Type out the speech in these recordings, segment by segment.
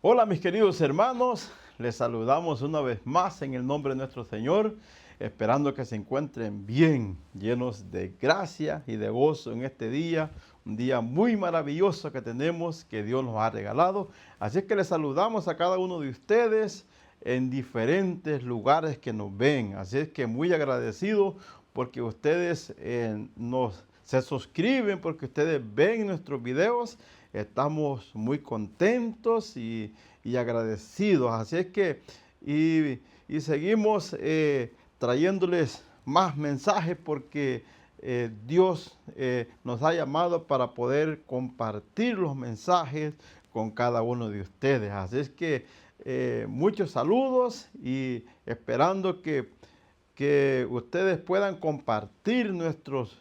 Hola mis queridos hermanos, les saludamos una vez más en el nombre de nuestro Señor, esperando que se encuentren bien, llenos de gracia y de gozo en este día, un día muy maravilloso que tenemos, que Dios nos ha regalado. Así es que les saludamos a cada uno de ustedes en diferentes lugares que nos ven. Así es que muy agradecido porque ustedes se suscriben, porque ustedes ven nuestros videos. Estamos muy contentos y agradecidos. Así es que, y seguimos trayéndoles más mensajes porque Dios nos ha llamado para poder compartir los mensajes con cada uno de ustedes. Así es que muchos saludos y esperando que ustedes puedan compartir nuestros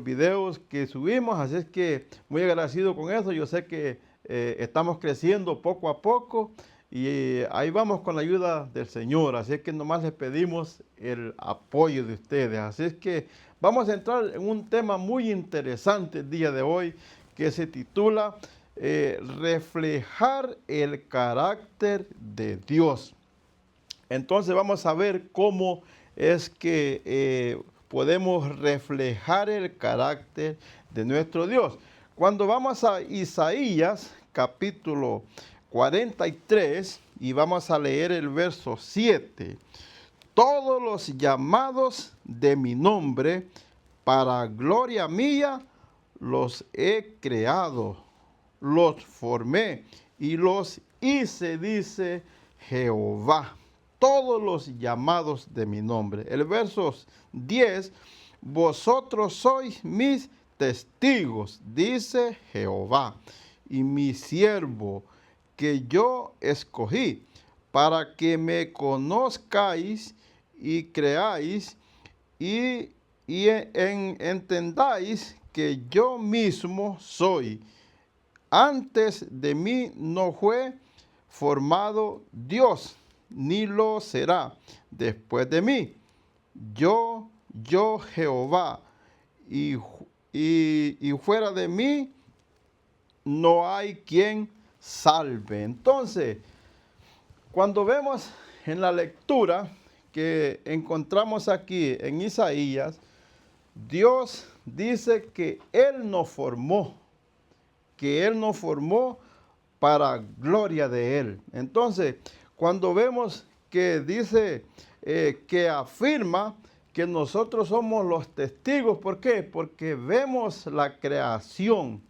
videos que subimos. Así es que muy agradecido con eso. Yo sé que estamos creciendo poco a poco y ahí vamos con la ayuda del Señor. Así es que nomás les pedimos el apoyo de ustedes. Así es que vamos a entrar en un tema muy interesante el día de hoy que se titula reflejar el carácter de Dios. Entonces vamos a ver cómo es que podemos reflejar el carácter de nuestro Dios. Cuando vamos a Isaías capítulo 43 y vamos a leer el verso 7. Todos los llamados de mi nombre, para gloria mía, los he creado, los formé y los hice, dice Jehová. Todos los llamados de mi nombre. El verso 10, vosotros sois mis testigos, dice Jehová, y mi siervo que yo escogí, para que me conozcáis y creáis y entendáis que yo mismo soy. Antes de mí no fue formado Dios, ni lo será después de mí. Yo Jehová, y fuera de mí no hay quien salve. Entonces, cuando vemos en la lectura que encontramos aquí en Isaías, Dios dice que Él nos formó, para gloria de Él. Entonces, cuando vemos que dice, que afirma que nosotros somos los testigos, ¿por qué? Porque vemos la creación,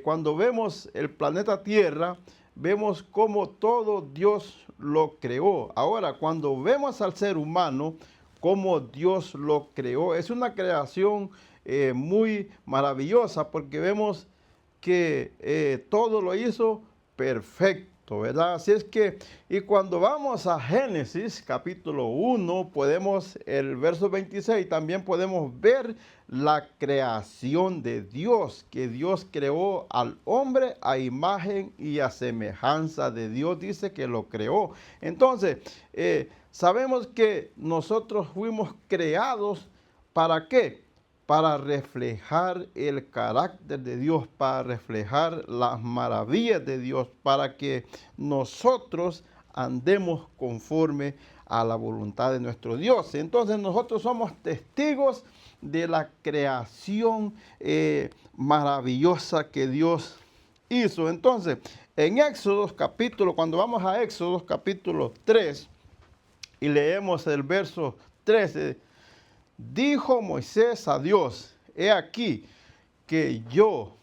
cuando vemos el planeta Tierra, vemos cómo todo Dios lo creó. Ahora, cuando vemos al ser humano, cómo Dios lo creó, es una creación muy maravillosa porque vemos que todo lo hizo perfecto, ¿verdad? Así es que, y cuando vamos a Génesis capítulo 1, el verso 26, también podemos ver la creación de Dios, que Dios creó al hombre a imagen y a semejanza de Dios, dice que lo creó. Entonces, sabemos que nosotros fuimos creados, ¿para qué? Para reflejar el carácter de Dios, para reflejar las maravillas de Dios, para que nosotros andemos conforme a la voluntad de nuestro Dios. Entonces nosotros somos testigos de la creación maravillosa que Dios hizo. Entonces, en Éxodo capítulo, cuando vamos a Éxodo capítulo 3 y leemos el verso 13, dijo Moisés a Dios, he aquí que yo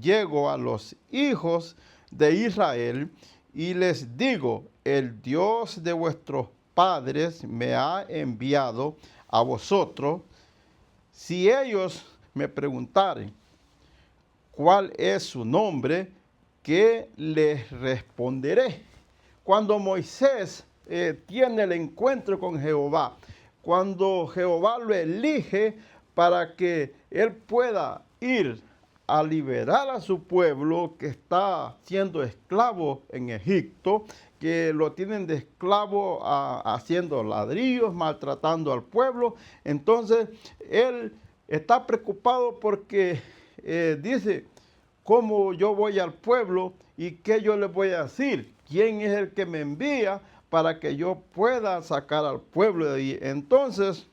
llego a los hijos de Israel y les digo, el Dios de vuestros padres me ha enviado a vosotros. Si ellos me preguntaren cuál es su nombre, ¿qué les responderé? Cuando Moisés tiene el encuentro con Jehová, cuando Jehová lo elige para que él pueda ir a liberar a su pueblo que está siendo esclavo en Egipto, que lo tienen de esclavo haciendo ladrillos, maltratando al pueblo. Entonces él está preocupado porque dice, cómo yo voy al pueblo y qué yo les voy a decir. ¿Quién es el que me envía para que yo pueda sacar al pueblo de ahí? Entonces,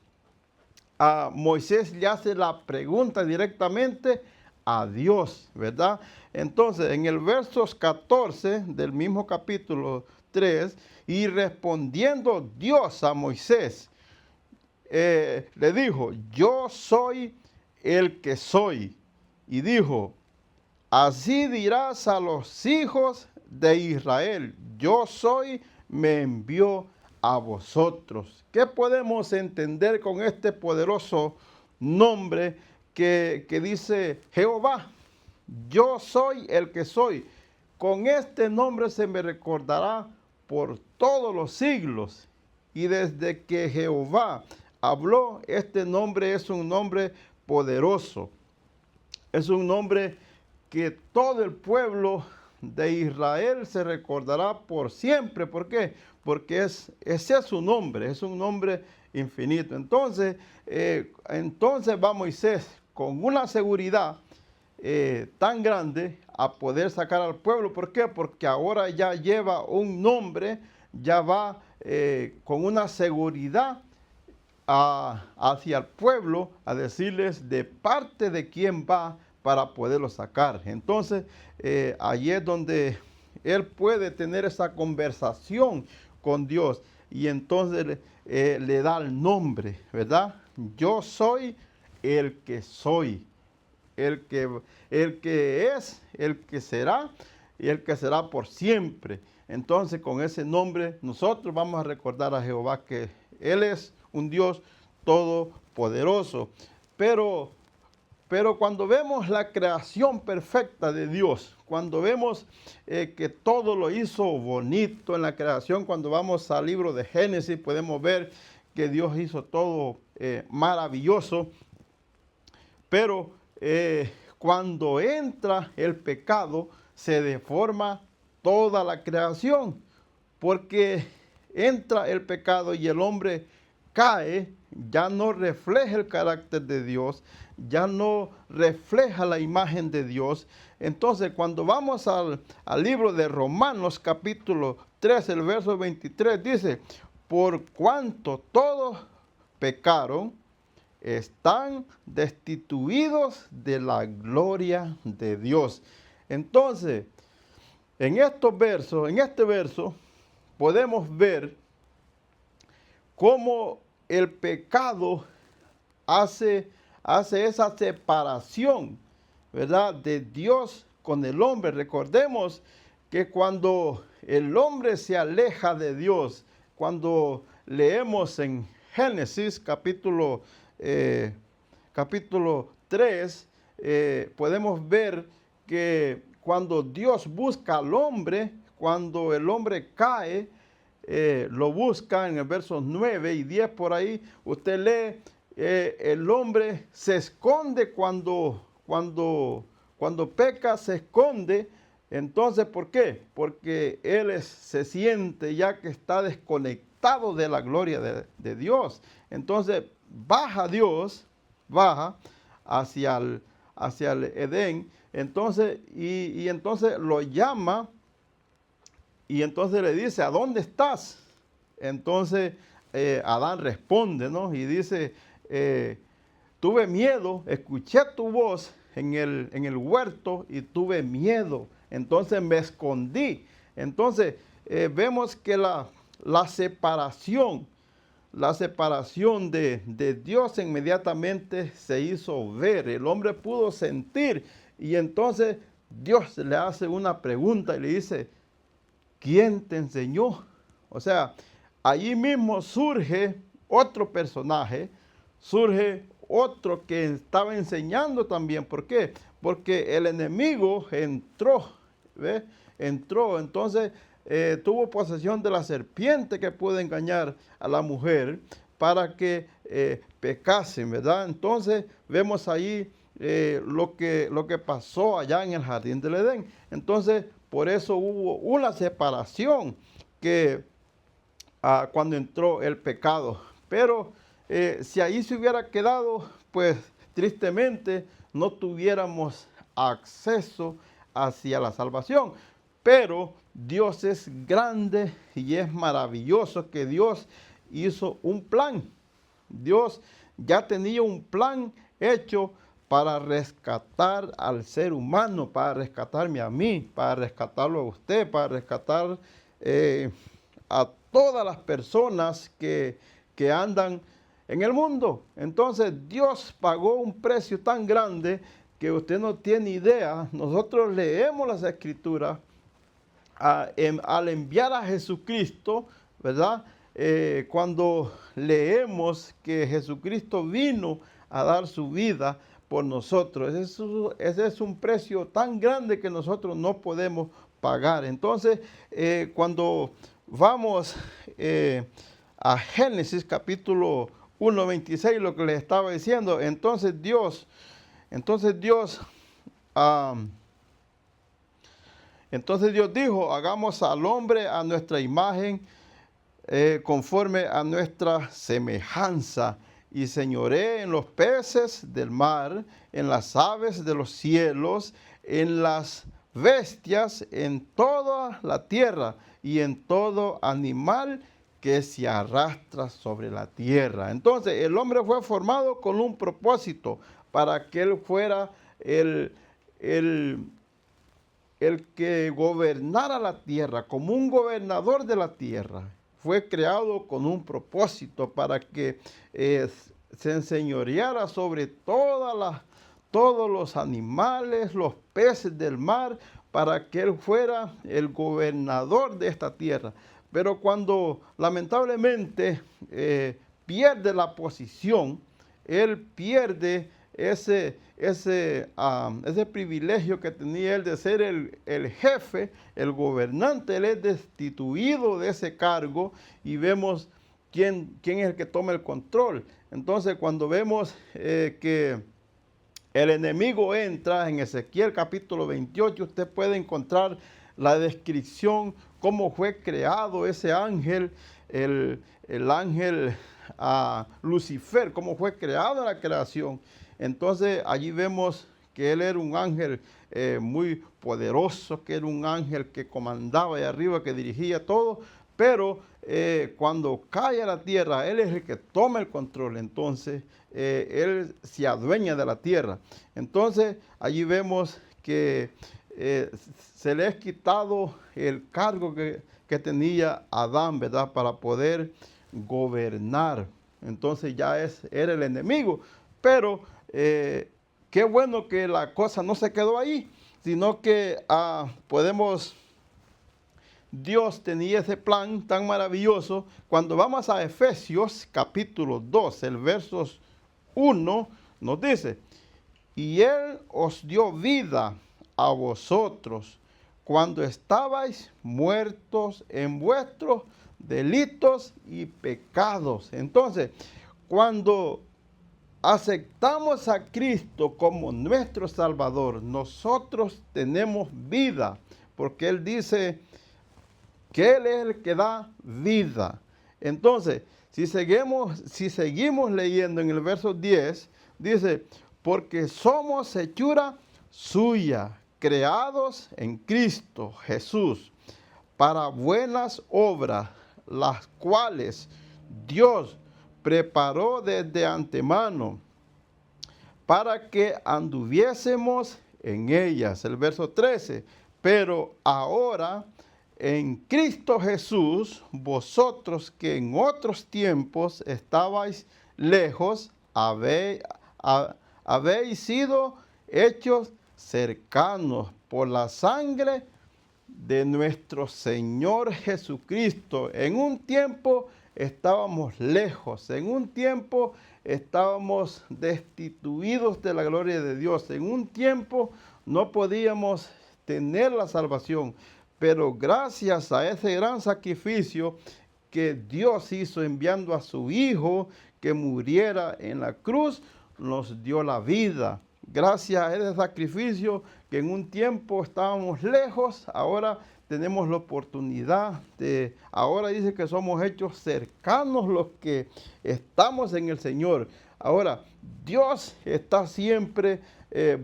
a Moisés le hace la pregunta directamente a Dios, ¿verdad? Entonces, en el versos 14 del mismo capítulo 3, y respondiendo Dios a Moisés, le dijo, yo soy el que soy. Y dijo, así dirás a los hijos de Israel, yo soy, me envió a vosotros. ¿Qué podemos entender con este poderoso nombre que dice Jehová? Yo soy el que soy. Con este nombre se me recordará por todos los siglos. Y desde que Jehová habló, este nombre es un nombre poderoso. Es un nombre que todo el pueblo de Israel se recordará por siempre. ¿Por qué? Porque ese es su nombre, es un nombre infinito. Entonces va Moisés con una seguridad tan grande a poder sacar al pueblo. ¿Por qué? Porque ahora ya lleva un nombre, ya va con una seguridad hacia el pueblo a decirles de parte de quién va para poderlo sacar. Entonces, allí es donde él puede tener esa conversación con Dios y entonces le da el nombre, ¿verdad? Yo soy el que soy, el que es, el que será y el que será por siempre. Entonces, con ese nombre nosotros vamos a recordar a Jehová que Él es un Dios todopoderoso. Pero cuando vemos la creación perfecta de Dios, cuando vemos que todo lo hizo bonito en la creación, cuando vamos al libro de Génesis, podemos ver que Dios hizo todo maravilloso. Pero cuando entra el pecado, se deforma toda la creación, porque entra el pecado y el hombre cae, ya no refleja el carácter de Dios, ya no refleja la imagen de Dios. Entonces, cuando vamos al libro de Romanos, capítulo 3, el verso 23, dice, por cuanto todos pecaron, están destituidos de la gloria de Dios. Entonces, en este verso, podemos ver cómo el pecado hace esa separación, ¿verdad?, de Dios con el hombre. Recordemos que cuando el hombre se aleja de Dios, cuando leemos en Génesis capítulo 3, podemos ver que cuando Dios busca al hombre, cuando el hombre cae, lo busca en el versos 9 y 10 por ahí, usted lee, el hombre se esconde cuando peca, se esconde. Entonces, ¿por qué? Porque él se siente ya que está desconectado de la gloria de Dios. Entonces, Dios baja hacia el Edén. Entonces, y entonces lo llama y entonces le dice, ¿a dónde estás? Entonces Adán responde, ¿no? Y dice, tuve miedo, escuché tu voz en el huerto y tuve miedo. Entonces me escondí. Entonces vemos que la separación de Dios inmediatamente se hizo ver. El hombre pudo sentir y entonces Dios le hace una pregunta y le dice, ¿quién te enseñó? O sea, allí mismo surge otro personaje, surge otro que estaba enseñando también. ¿Por qué? Porque el enemigo entró, ¿ves? Entró, entonces tuvo posesión de la serpiente que pudo engañar a la mujer para que pecasen, ¿verdad? Entonces vemos ahí lo que pasó allá en el jardín del Edén. Entonces, por eso hubo una separación cuando entró el pecado. Pero si ahí se hubiera quedado, pues tristemente no tuviéramos acceso hacia la salvación. Pero Dios es grande y es maravilloso que Dios hizo un plan. Dios ya tenía un plan hecho para rescatar al ser humano, para rescatarme a mí, para rescatarlo a usted, para rescatar a todas las personas que andan en el mundo. Entonces Dios pagó un precio tan grande que usted no tiene idea. Nosotros leemos las Escrituras al enviar a Jesucristo, ¿verdad? Cuando leemos que Jesucristo vino a dar su vida por nosotros, ese es un precio tan grande que nosotros no podemos pagar. Entonces, cuando vamos a Génesis capítulo 1:26, lo que les estaba diciendo, entonces Dios dijo, hagamos al hombre a nuestra imagen, conforme a nuestra semejanza, y señoree en los peces del mar, en las aves de los cielos, en las bestias, en toda la tierra, y en todo animal que se arrastra sobre la tierra. Entonces, el hombre fue formado con un propósito, para que él fuera el que gobernara la tierra, como un gobernador de la tierra. Fue creado con un propósito para que se enseñoreara sobre todos los animales, los peces del mar, para que él fuera el gobernador de esta tierra. Pero cuando lamentablemente pierde la posición, él pierde ese privilegio que tenía él de ser el jefe, el gobernante. Él es destituido de ese cargo y vemos quién es el que toma el control. Entonces, cuando vemos que el enemigo entra en Ezequiel capítulo 28, usted puede encontrar la descripción, cómo fue creado ese ángel, el ángel Lucifer, cómo fue creado en la creación. Entonces allí vemos que él era un ángel muy poderoso, que era un ángel que comandaba ahí arriba, que dirigía todo, pero cuando cae a la tierra, él es el que toma el control. Entonces él se adueña de la tierra. Entonces allí vemos que se le ha quitado el cargo que tenía Adán, ¿verdad? Para poder gobernar. Entonces ya era el enemigo. Pero qué bueno que la cosa no se quedó ahí, sino que Dios tenía ese plan tan maravilloso. Cuando vamos a Efesios capítulo 2, el versos 1, nos dice, y Él os dio vida a vosotros cuando estabais muertos en vuestros delitos y pecados. Entonces, cuando aceptamos a Cristo como nuestro Salvador, nosotros tenemos vida, porque Él dice que Él es el que da vida. Entonces, si seguimos leyendo en el verso 10, dice, porque somos hechura suya, creados en Cristo Jesús, para buenas obras, las cuales Dios preparó desde antemano para que anduviésemos en ellas. El verso 13, pero ahora en Cristo Jesús, vosotros que en otros tiempos estabais lejos, habéis sido hechos cercanos por la sangre de nuestro Señor Jesucristo. En un tiempo estábamos lejos, en un tiempo estábamos destituidos de la gloria de Dios, en un tiempo no podíamos tener la salvación, pero gracias a ese gran sacrificio que Dios hizo enviando a su Hijo que muriera en la cruz, nos dio la vida. Gracias a ese sacrificio que en un tiempo estábamos lejos, ahora tenemos la oportunidad ahora dice que somos hechos cercanos los que estamos en el Señor. Ahora, Dios está siempre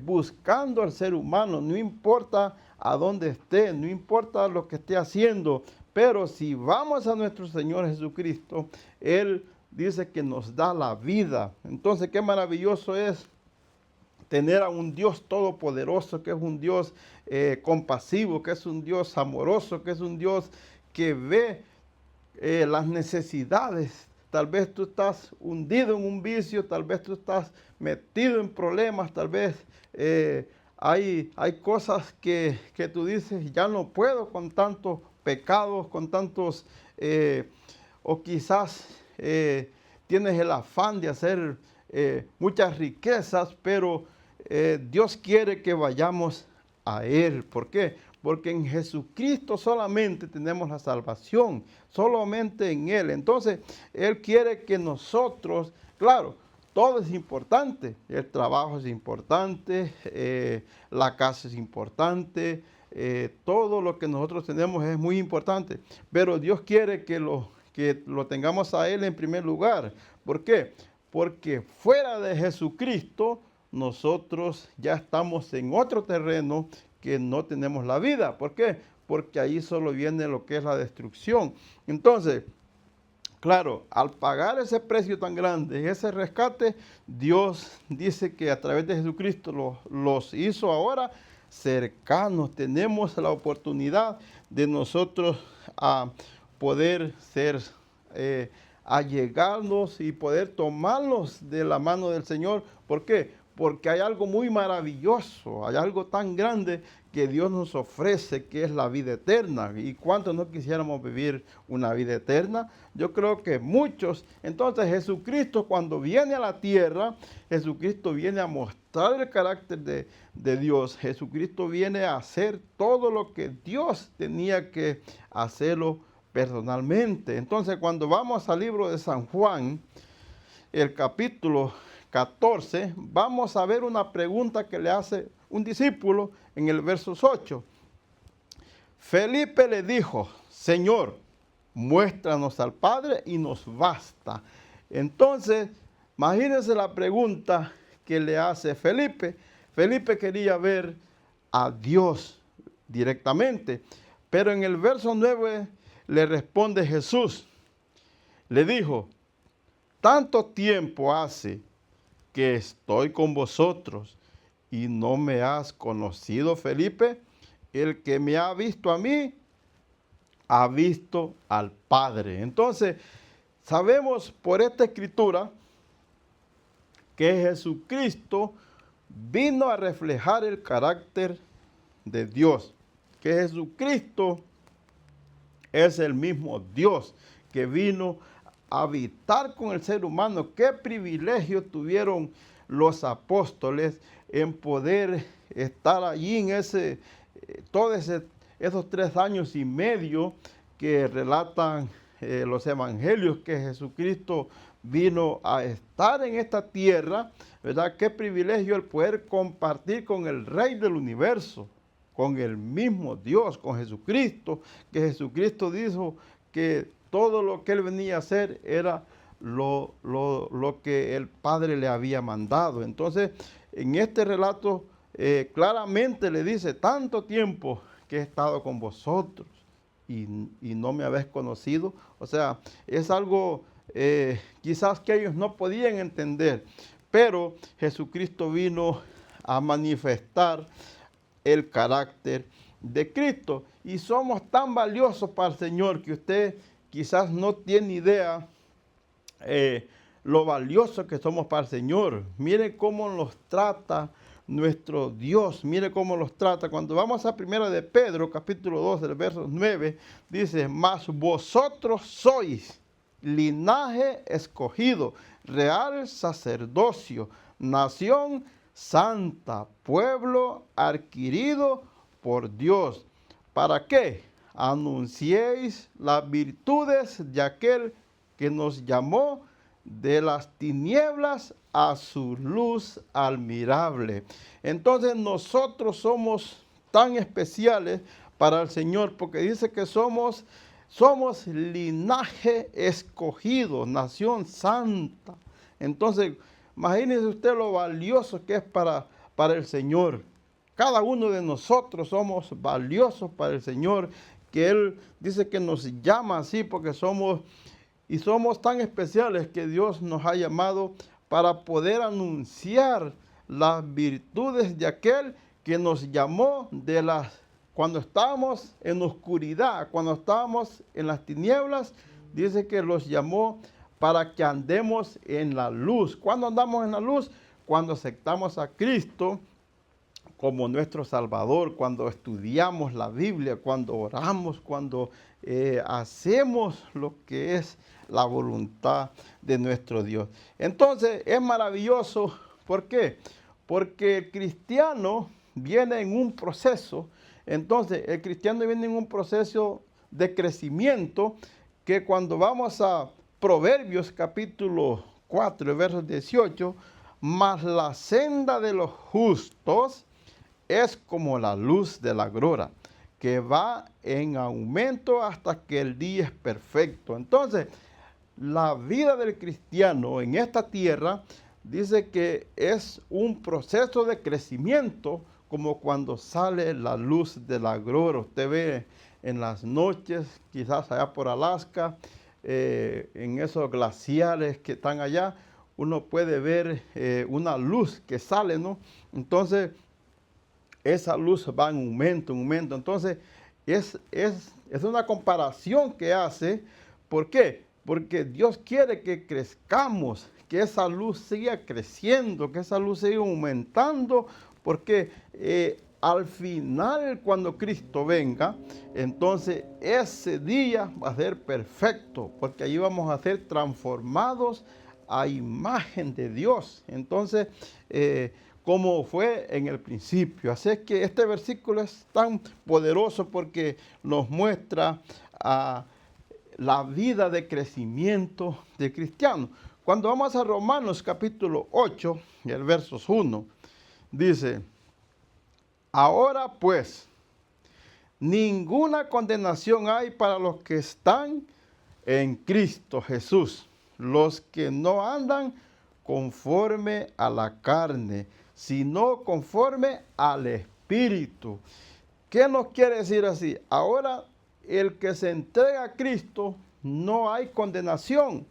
buscando al ser humano, no importa a dónde esté, no importa lo que esté haciendo, pero si vamos a nuestro Señor Jesucristo, Él dice que nos da la vida. Entonces, qué maravilloso es tener a un Dios todopoderoso, que es un Dios compasivo, que es un Dios amoroso, que es un Dios que ve las necesidades. Tal vez tú estás hundido en un vicio, tal vez tú estás metido en problemas, tal vez hay cosas que tú dices, ya no puedo con tantos pecados, con tantos, o quizás tienes el afán de hacer muchas riquezas, pero Dios quiere que vayamos a Él. ¿Por qué? Porque en Jesucristo solamente tenemos la salvación, solamente en Él. Entonces, Él quiere que nosotros, claro, todo es importante, el trabajo es importante, la casa es importante, todo lo que nosotros tenemos es muy importante, pero Dios quiere que lo tengamos a Él en primer lugar. ¿Por qué? Porque fuera de Jesucristo, nosotros ya estamos en otro terreno que no tenemos la vida. ¿Por qué? Porque ahí solo viene lo que es la destrucción. Entonces, claro, al pagar ese precio tan grande, ese rescate, Dios dice que a través de Jesucristo los hizo ahora cercanos. Tenemos la oportunidad de nosotros a poder ser allegarnos y poder tomarnos de la mano del Señor. ¿Por qué? Porque hay algo muy maravilloso, hay algo tan grande que Dios nos ofrece, que es la vida eterna. ¿Y cuántos no quisiéramos vivir una vida eterna? Yo creo que muchos. Entonces Jesucristo, cuando viene a la tierra, Jesucristo viene a mostrar el carácter de Dios. Jesucristo viene a hacer todo lo que Dios tenía que hacerlo personalmente. Entonces, cuando vamos al libro de San Juan, el capítulo 14, vamos a ver una pregunta que le hace un discípulo en el verso 8. Felipe le dijo, Señor, muéstranos al Padre y nos basta. Entonces, imagínense la pregunta que le hace Felipe. Felipe quería ver a Dios directamente, pero en el verso 9 le responde Jesús. Le dijo, tanto tiempo hace que estoy con vosotros y no me has conocido, Felipe. El que me ha visto a mí, ha visto al Padre. Entonces, sabemos por esta escritura que Jesucristo vino a reflejar el carácter de Dios. Que Jesucristo es el mismo Dios que vino a habitar con el ser humano. Qué privilegio tuvieron los apóstoles en poder estar allí en esos 3 años y medio que relatan los evangelios, que Jesucristo vino a estar en esta tierra, ¿verdad? Qué privilegio el poder compartir con el Rey del universo, con el mismo Dios, con Jesucristo, que Jesucristo dijo que todo lo que Él venía a hacer era lo que el Padre le había mandado. Entonces, en este relato claramente le dice, tanto tiempo que he estado con vosotros y no me habéis conocido. O sea, es algo quizás que ellos no podían entender, pero Jesucristo vino a manifestar el carácter de Cristo. Y somos tan valiosos para el Señor que usted quizás no tiene idea lo valioso que somos para el Señor. Mire cómo nos trata nuestro Dios, mire cómo los trata. Cuando vamos a 1 de Pedro, capítulo 2, del verso 9, dice, mas vosotros sois linaje escogido, real sacerdocio, nación santa, pueblo adquirido por Dios. ¿Para qué? Anunciéis las virtudes de aquel que nos llamó de las tinieblas a su luz admirable. Entonces nosotros somos tan especiales para el Señor porque dice que somos linaje escogido, nación santa. Entonces, imagínese usted lo valioso que es para para el Señor. Cada uno de nosotros somos valiosos para el Señor, que Él dice que nos llama así porque somos tan especiales que Dios nos ha llamado para poder anunciar las virtudes de aquel que nos llamó cuando estábamos en oscuridad, cuando estábamos en las tinieblas, dice que los llamó para que andemos en la luz. ¿Cuándo andamos en la luz? Cuando aceptamos a Cristo como nuestro Salvador, cuando estudiamos la Biblia, cuando oramos, cuando hacemos lo que es la voluntad de nuestro Dios. Entonces es maravilloso. ¿Por qué? Porque el cristiano viene en un proceso. Entonces el cristiano viene en un proceso de crecimiento que cuando vamos a Proverbios capítulo 4, versos 18, mas la senda de los justos es como la luz de la aurora, que va en aumento hasta que el día es perfecto. Entonces, la vida del cristiano en esta tierra dice que es un proceso de crecimiento, como cuando sale la luz de la aurora. Usted ve en las noches, quizás allá por Alaska, en esos glaciares que están allá, uno puede ver una luz que sale, ¿no? Entonces, esa luz va en aumento, en aumento. Entonces, es una comparación que hace. ¿Por qué? Porque Dios quiere que crezcamos, que esa luz siga creciendo, que esa luz siga aumentando, porque al final, cuando Cristo venga, entonces ese día va a ser perfecto, porque allí vamos a ser transformados a imagen de Dios. Entonces, como fue en el principio. Así es que este versículo es tan poderoso porque nos muestra la vida de crecimiento del cristiano. Cuando vamos a Romanos capítulo 8, el verso 1, dice: ahora pues, ninguna condenación hay para los que están en Cristo Jesús, los que no andan conforme a la carne, sino conforme al Espíritu. ¿Qué nos quiere decir así? Ahora, el que se entrega a Cristo, no hay condenación.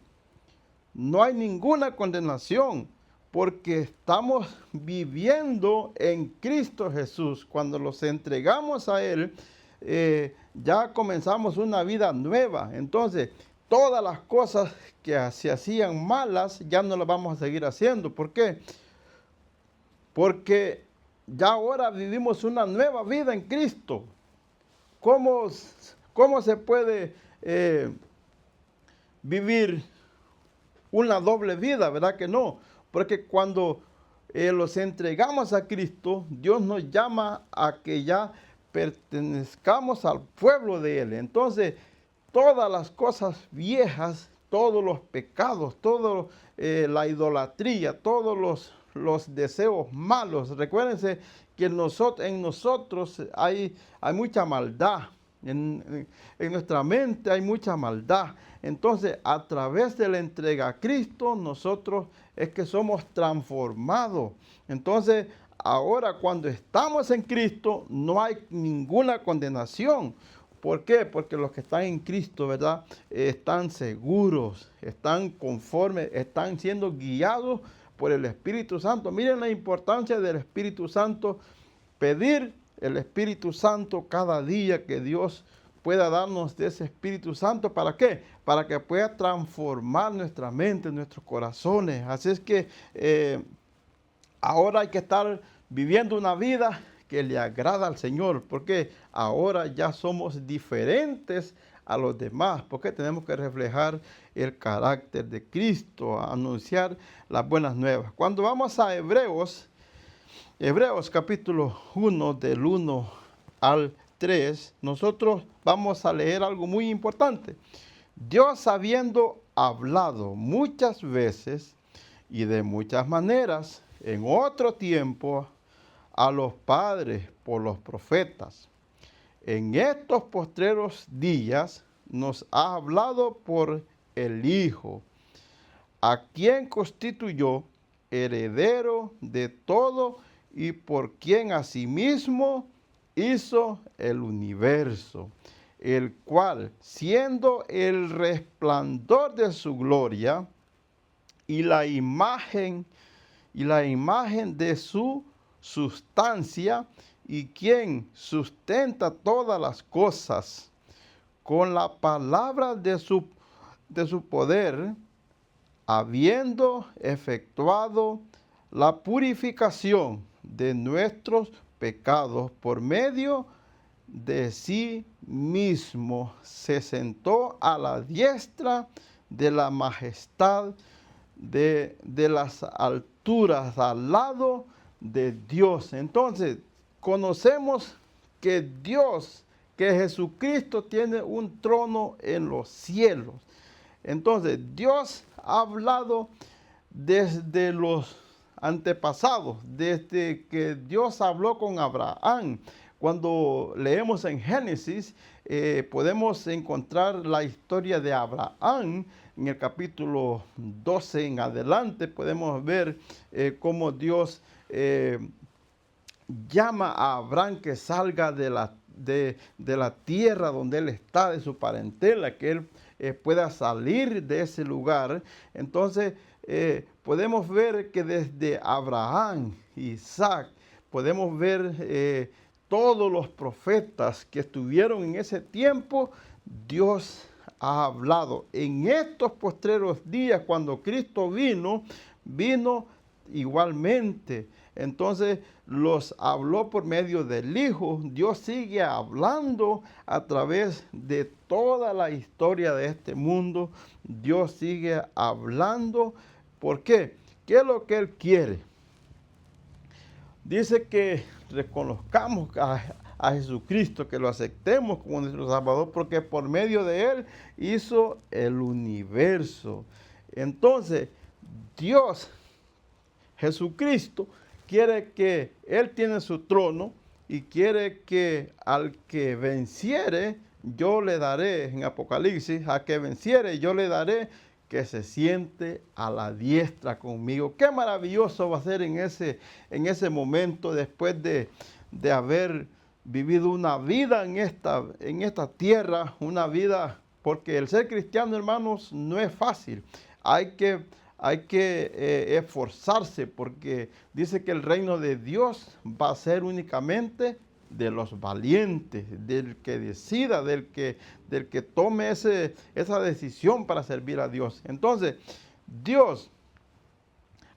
No hay ninguna condenación, porque estamos viviendo en Cristo Jesús. Cuando los entregamos a Él, ya comenzamos una vida nueva. Entonces, todas las cosas que se hacían malas, ya no las vamos a seguir haciendo. ¿Por qué? Porque ya ahora vivimos una nueva vida en Cristo. ¿Cómo se puede vivir una doble vida? ¿Verdad que no? Porque cuando los entregamos a Cristo, Dios nos llama a que ya pertenezcamos al pueblo de Él. Entonces, todas las cosas viejas, todos los pecados, toda la idolatría, todos los deseos malos. Recuérdense que en nosotros hay mucha maldad. En nuestra mente hay mucha maldad. Entonces, a través de la entrega a Cristo, nosotros es que somos transformados. Entonces, ahora cuando estamos en Cristo, no hay ninguna condenación. ¿Por qué? Porque los que están en Cristo, ¿verdad? Están seguros, están conformes, están siendo guiados por el Espíritu Santo. Miren la importancia del Espíritu Santo. Pedir el Espíritu Santo cada día, que Dios pueda darnos de ese Espíritu Santo. ¿Para qué? Para que pueda transformar nuestra mente, nuestros corazones. Así es que ahora hay que estar viviendo una vida que le agrada al Señor, porque ahora ya somos diferentes a los demás, porque tenemos que reflejar el carácter de Cristo, anunciar las buenas nuevas. Cuando vamos a Hebreos capítulo 1, del 1 al 3, nosotros vamos a leer algo muy importante. Dios, habiendo hablado muchas veces y de muchas maneras en otro tiempo a los padres por los profetas, en estos postreros días nos ha hablado por el Hijo, a quien constituyó heredero de todo y por quien asimismo hizo el universo, el cual, siendo el resplandor de su gloria y la imagen de su sustancia, y quien sustenta todas las cosas con la palabra de su poder, habiendo efectuado la purificación de nuestros pecados por medio de sí mismo, se sentó a la diestra de la majestad de las alturas, al lado de Dios. Entonces, conocemos que Dios, que Jesucristo tiene un trono en los cielos. Entonces, Dios ha hablado desde los antepasados, desde que Dios habló con Abraham. Cuando leemos en Génesis, podemos encontrar la historia de Abraham. En el capítulo 12 en adelante podemos ver cómo Dios llama a Abraham que salga de la tierra donde él está, de su parentela, que él pueda salir de ese lugar. Entonces podemos ver que desde Abraham, Isaac, podemos ver todos los profetas que estuvieron en ese tiempo. Dios ha hablado. En estos postreros días, cuando Cristo vino igualmente. Entonces los habló por medio del Hijo. Dios sigue hablando a través de toda la historia de este mundo. Dios sigue hablando. ¿Por qué? ¿Qué es lo que Él quiere? Dice que reconozcamos a Jesucristo, que lo aceptemos como nuestro Salvador, porque por medio de Él hizo el universo. Entonces, Dios, Jesucristo, quiere que Él tiene su trono y quiere que al que venciere, yo le daré, en Apocalipsis, a que venciere, yo le daré que se siente a la diestra conmigo. Qué maravilloso va a ser en ese momento, después de haber vivido una vida en esta tierra, una vida, porque el ser cristiano, hermanos, no es fácil. Hay que esforzarse, porque dice que el reino de Dios va a ser únicamente de los valientes, del que decida, del que tome esa decisión para servir a Dios. Entonces, Dios,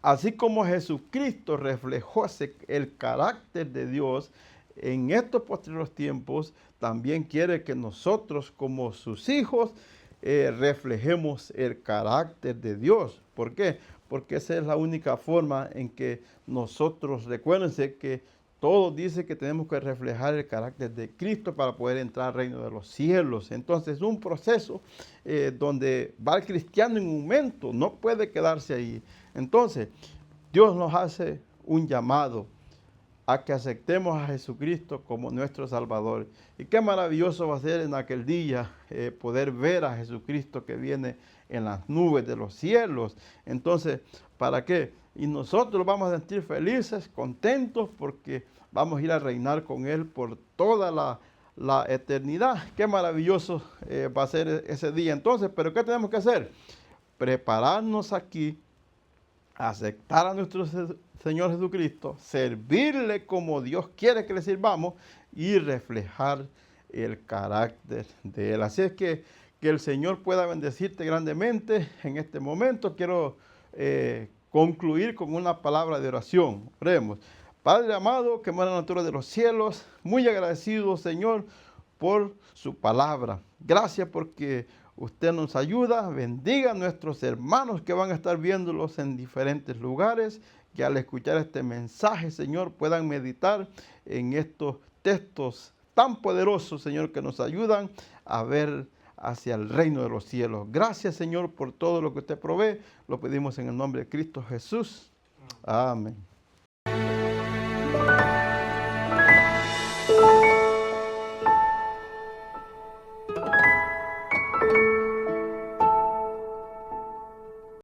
así como Jesucristo reflejó el carácter de Dios en estos posteriores tiempos, también quiere que nosotros, como sus hijos, reflejemos el carácter de Dios. ¿Por qué? Porque esa es la única forma en que nosotros, recuérdense que todo dice que tenemos que reflejar el carácter de Cristo para poder entrar al reino de los cielos. Entonces es un proceso donde va el cristiano en un momento, no puede quedarse ahí. Entonces Dios nos hace un llamado a que aceptemos a Jesucristo como nuestro Salvador. Y qué maravilloso va a ser en aquel día poder ver a Jesucristo que viene en las nubes de los cielos. Entonces, ¿para qué? Y nosotros vamos a sentir felices, contentos, porque vamos a ir a reinar con Él por toda la eternidad. Qué maravilloso va a ser ese día. Entonces, ¿pero qué tenemos que hacer? Prepararnos aquí, aceptar a nuestro Señor Jesucristo, servirle como Dios quiere que le sirvamos y reflejar el carácter de Él. Así es que el Señor pueda bendecirte grandemente. En este momento quiero concluir con una palabra de oración. Oremos. Padre amado, que mora en la altura de los cielos, muy agradecido, Señor, por su palabra. Gracias porque usted nos ayuda. Bendiga a nuestros hermanos que van a estar viéndolos en diferentes lugares, que al escuchar este mensaje, Señor, puedan meditar en estos textos tan poderosos, Señor, que nos ayudan a ver hacia el reino de los cielos. Gracias, Señor, por todo lo que usted provee. Lo pedimos en el nombre de Cristo Jesús. Amén.